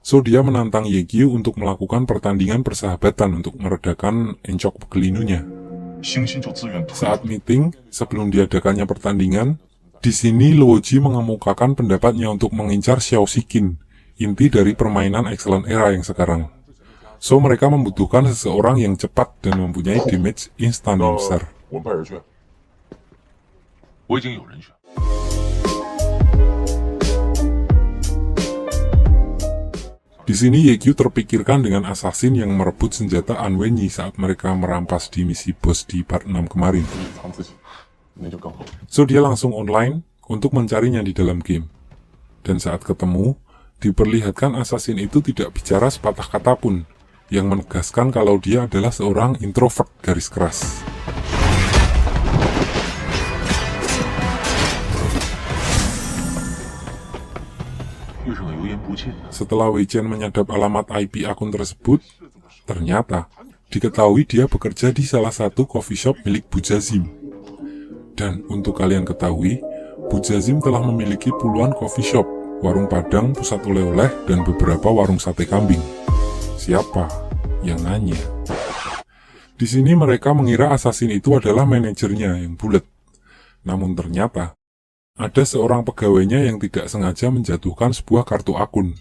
So, dia menantang Yekyu untuk melakukan pertandingan persahabatan untuk meredakan encok pegelinunya. Saat meeting, sebelum diadakannya pertandingan, di sini Luoji mengemukakan pendapatnya untuk mengincar Xiao Shikin, inti dari permainan Excellent Era yang sekarang. So, mereka membutuhkan seseorang yang cepat dan mempunyai damage instan yang besar. Di sini Yekyu terpikirkan dengan assassin yang merebut senjata Anwenyi saat mereka merampas di misi bos di part 6 kemarin. So, dia langsung online untuk mencarinya di dalam game. Dan saat ketemu, diperlihatkan assassin itu tidak bicara sepatah kata pun, yang menegaskan kalau dia adalah seorang introvert garis keras. Setelah Wei Chen menyadap alamat IP akun tersebut, ternyata diketahui dia bekerja di salah satu coffee shop milik Bujazim. Dan untuk kalian ketahui, Bujazim telah memiliki puluhan coffee shop, warung padang, pusat oleh-oleh, dan beberapa warung sate kambing. Siapa yang nanya? Di sini mereka mengira assassin itu adalah manajernya yang bulat. Namun ternyata ada seorang pegawainya yang tidak sengaja menjatuhkan sebuah kartu akun.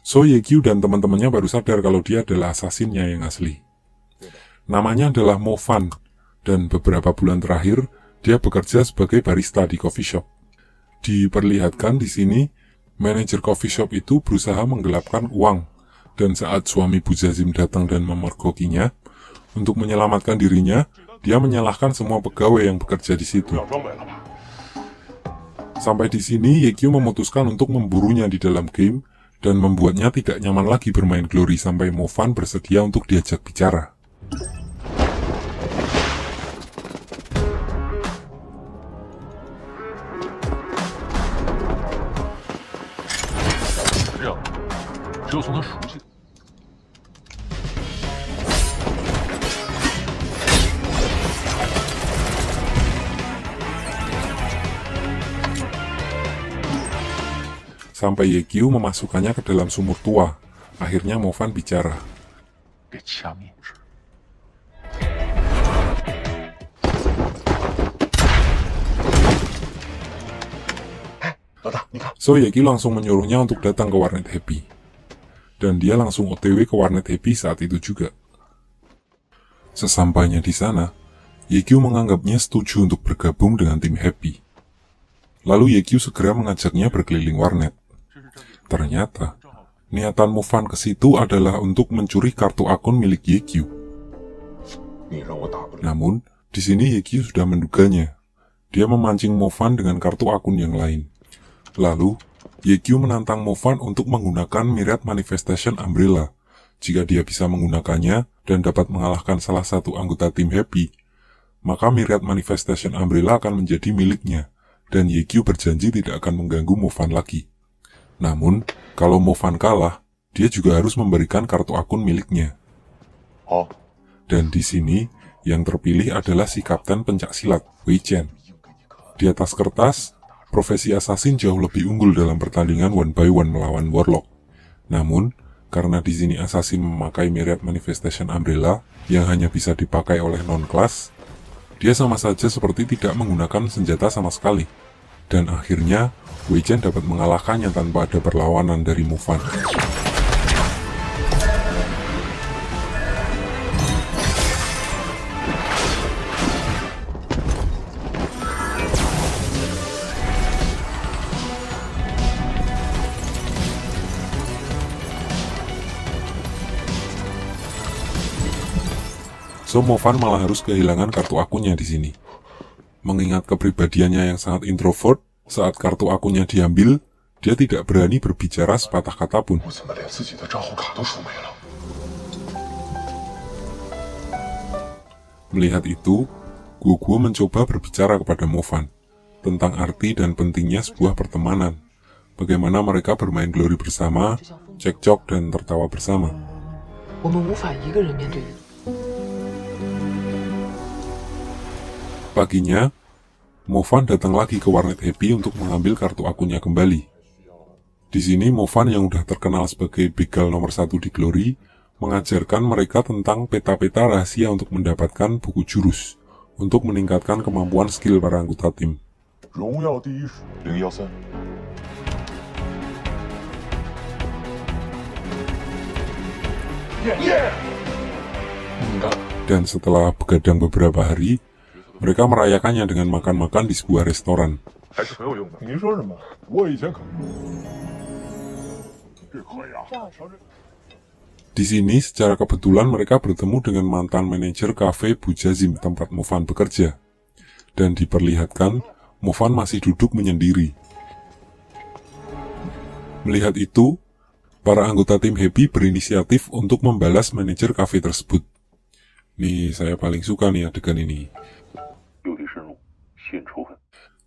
So, Yekyu dan teman-temannya baru sadar kalau dia adalah assassinnya yang asli. Namanya adalah Mo Fan, dan beberapa bulan terakhir, dia bekerja sebagai barista di coffee shop. Diperlihatkan di sini, manajer coffee shop itu berusaha menggelapkan uang, dan saat suami Bujazim datang dan memergokinya, untuk menyelamatkan dirinya, dia menyalahkan semua pegawai yang bekerja di situ. Sampai di sini, Yekyu memutuskan untuk memburunya di dalam game dan membuatnya tidak nyaman lagi bermain Glory sampai Mo Fan bersedia untuk diajak bicara. Sampai Yekyu memasukkannya ke dalam sumur tua. Akhirnya Mo Fan bicara. So, Yekyu langsung menyuruhnya untuk datang ke warnet Happy. Dan dia langsung OTW ke warnet Happy saat itu juga. Sesampainya di sana, Yekyu menganggapnya setuju untuk bergabung dengan tim Happy. Lalu Yekyu segera mengajaknya berkeliling warnet. Ternyata, niatan Mo Fan ke situ adalah untuk mencuri kartu akun milik Yekyu. Namun, di sini Yekyu sudah menduganya. Dia memancing Mo Fan dengan kartu akun yang lain. Lalu, Yekyu menantang Mo Fan untuk menggunakan Myriad Manifestation Umbrella. Jika dia bisa menggunakannya dan dapat mengalahkan salah satu anggota tim Happy, maka Myriad Manifestation Umbrella akan menjadi miliknya, dan Yekyu berjanji tidak akan mengganggu Mo Fan lagi. Namun, kalau Mo Fan kalah, dia juga harus memberikan kartu akun miliknya. Dan di sini, yang terpilih adalah si kapten pencak silat, Wei Chen. Di atas kertas, profesi assassin jauh lebih unggul dalam pertandingan 1-by-1 melawan Warlock. Namun, karena di sini assassin memakai Myriad Manifestation Umbrella yang hanya bisa dipakai oleh non-class, dia sama saja seperti tidak menggunakan senjata sama sekali. Dan akhirnya, Wei Chen dapat mengalahkannya tanpa ada perlawanan dari Mo Fan. So, Mo Fan malah harus kehilangan kartu akunnya di sini. Mengingat kepribadiannya yang sangat introvert, saat kartu akunnya diambil, dia tidak berani berbicara sepatah kata pun. Melihat itu, Guo mencoba berbicara kepada Mo Fan tentang arti dan pentingnya sebuah pertemanan, bagaimana mereka bermain Glory bersama, cekcok dan tertawa bersama. Paginya, Mo Fan datang lagi ke warnet Happy untuk mengambil kartu akunnya kembali. Di sini Movan yang udah terkenal sebagai begal nomor 1 di Glory mengajarkan mereka tentang peta-peta rahasia untuk mendapatkan buku jurus untuk meningkatkan kemampuan skill para anggota tim. 荣耀第一013。Dan setelah begadang beberapa hari, mereka merayakannya dengan makan-makan di sebuah restoran. 还是很有用的。您说什么？我以前可……这可以啊。 Di sini, secara kebetulan mereka bertemu dengan mantan manajer kafe Bujazim tempat Movan bekerja. Dan diperlihatkan, Movan masih duduk menyendiri. Melihat itu, para anggota tim Happy berinisiatif untuk membalas manajer kafe tersebut. Nih, saya paling suka nih adegan ini.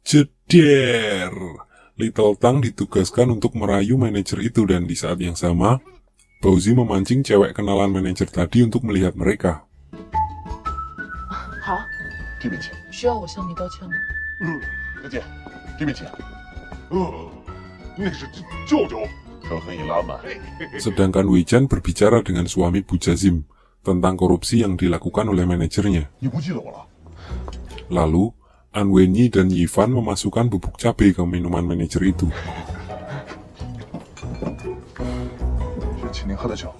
Jeder! Little Tang ditugaskan untuk merayu manajer itu dan di saat yang sama, Bauzi memancing cewek kenalan manajer tadi untuk melihat mereka. 好，这边请。需要我向你道歉吗？再见，这边请。那是舅舅。这可以拉满。 Sedangkan Weijan berbicara dengan suami Bujazim tentang korupsi yang dilakukan oleh manajernya. 你不记得我了？ Lalu, An Wenyi dan Yivan memasukkan bubuk cabai ke minuman manajer itu. 请您喝的酒。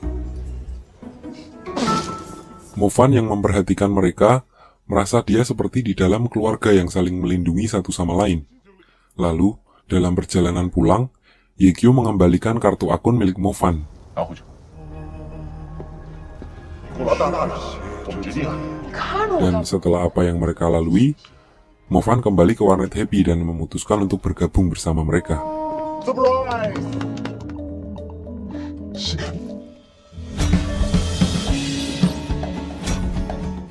Movan yang memperhatikan mereka merasa dia seperti di dalam keluarga yang saling melindungi satu sama lain. Lalu, dalam perjalanan pulang, Yekyu mengembalikan kartu akun milik Movan. 拿回去。古老大大人，我们决定了。 Dan setelah apa yang mereka lalui, Movan kembali ke warnet Happy dan memutuskan untuk bergabung bersama mereka. Surprise！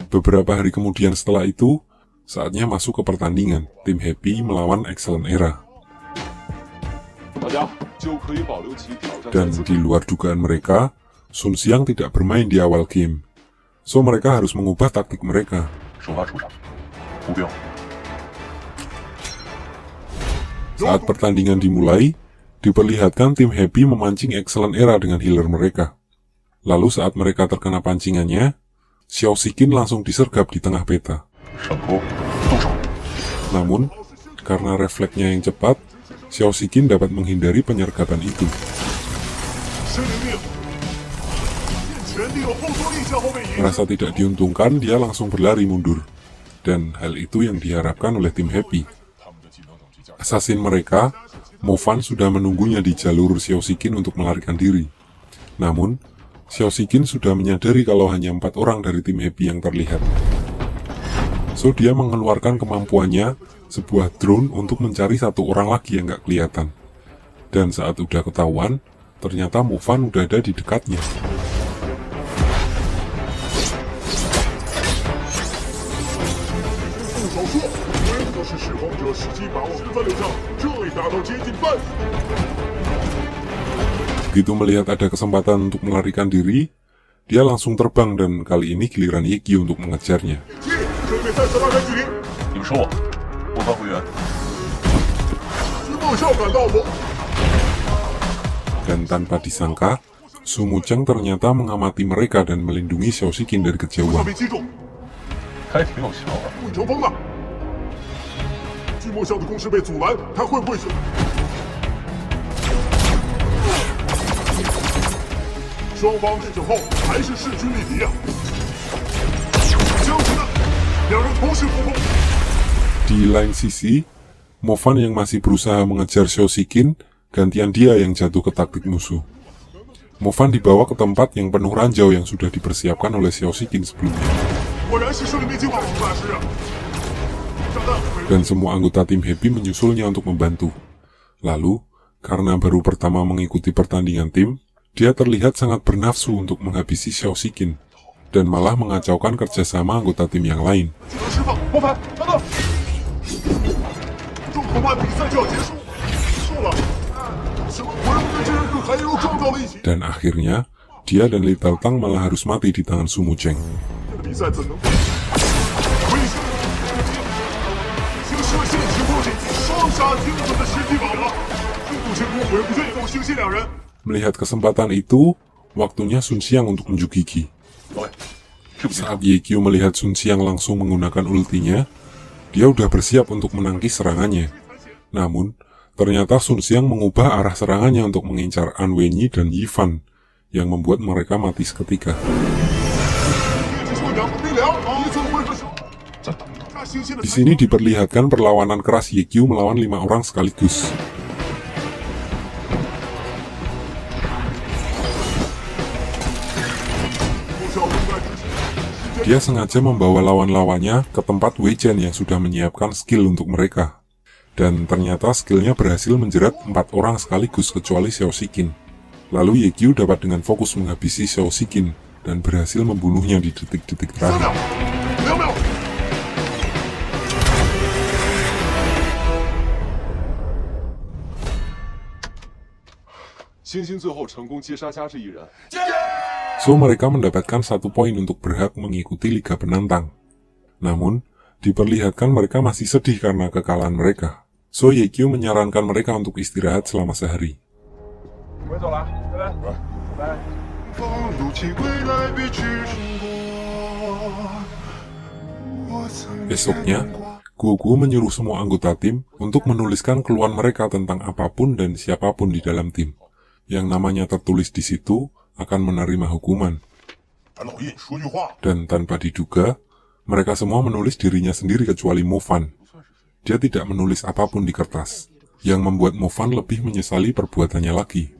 Beberapa hari kemudian setelah itu, saatnya masuk ke pertandingan. Tim Happy melawan Excellent Era. Dan di luar dugaan mereka, Sun Xiang tidak bermain di awal game. So mereka harus mengubah taktik mereka. Saat pertandingan dimulai, diperlihatkan tim Happy memancing Excellent Era dengan healer mereka. Lalu saat mereka terkena pancingannya, Xiao Shikin langsung disergap di tengah peta. Namun, karena refleksnya yang cepat, Xiao Shikin dapat menghindari penyergapan itu. Merasa tidak diuntungkan, dia langsung berlari mundur. Dan hal itu yang diharapkan oleh tim Happy. Assassin mereka, Movan sudah menunggunya di jalur Xiao Shikin untuk melarikan diri. Namun, Xiao Shikin sudah menyadari kalau hanya 4 orang dari tim Happy yang terlihat. So, dia mengeluarkan kemampuannya, sebuah drone untuk mencari 1 orang lagi yang gak kelihatan. Dan saat udah ketahuan, ternyata Movan udah ada di dekatnya. Begitu melihat ada kesempatan untuk melarikan diri, dia langsung terbang dan kali ini giliran Yekyu untuk mengejarnya. Dan tanpa disangka, Sumu Cheng ternyata mengamati mereka dan melindungi Xiao Shikin dari kejauhan. Di lain sisi, Movan yang masih berusaha mengejar Xiao Shikin, gantian dia yang jatuh ke taktik musuh. Movan dibawa ke tempat yang penuh ranjau yang sudah dipersiapkan oleh Xiao Shikin sebelumnya. Dan semua anggota tim Happy menyusulnya untuk membantu. Lalu, karena baru pertama mengikuti pertandingan tim, dia terlihat sangat bernafsu untuk menghabisi Xiao Shikin, dan malah mengacaukan kerjasama anggota tim yang lain. Dan akhirnya, dia dan Little Tang malah harus mati di tangan Sumu Cheng. Melihat kesempatan itu, waktunya Sun Xiang untuk unjuk gigi. Saat Ye Qiu melihat Sun Xiang langsung menggunakan ultinya, dia udah bersiap untuk menangkis serangannya. Namun, ternyata Sun Xiang mengubah arah serangannya untuk mengincar An Wenyi dan Yi Fan, yang membuat mereka mati seketika. Di sini diperlihatkan perlawanan keras Ye Qiu melawan 5 orang sekaligus. Dia sengaja membawa lawan-lawannya ke tempat Wei Chen yang sudah menyiapkan skill untuk mereka. Dan ternyata skillnya berhasil menjerat 4 orang sekaligus kecuali Xiao Shiqin. Lalu Ye Qiu dapat dengan fokus menghabisi Xiao Shiqin dan berhasil membunuhnya di detik-detik terakhir. So mereka mendapatkan 1 poin untuk berhak mengikuti Liga Penantang. Namun, diperlihatkan mereka masih sedih karena kekalahan mereka. So Ye Qiu menyarankan mereka untuk istirahat selama sehari. Esoknya, Guo Guo menyuruh semua anggota tim untuk menuliskan keluhan mereka tentang apapun dan siapapun di dalam tim. Yang namanya tertulis di situ akan menerima hukuman. Dan tanpa diduga, mereka semua menulis dirinya sendiri kecuali Mo Fan. Dia tidak menulis apapun di kertas, yang membuat Mo Fan lebih menyesali perbuatannya lagi.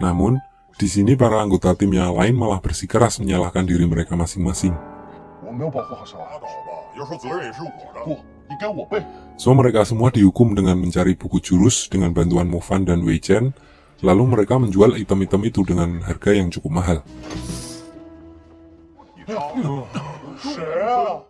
Namun, di sini para anggota tim yang lain malah bersikeras menyalahkan diri mereka masing-masing. So mereka semua dihukum dengan mencari buku jurus dengan bantuan Mo Fan dan Wei Chen, lalu mereka menjual item-item itu dengan harga yang cukup mahal.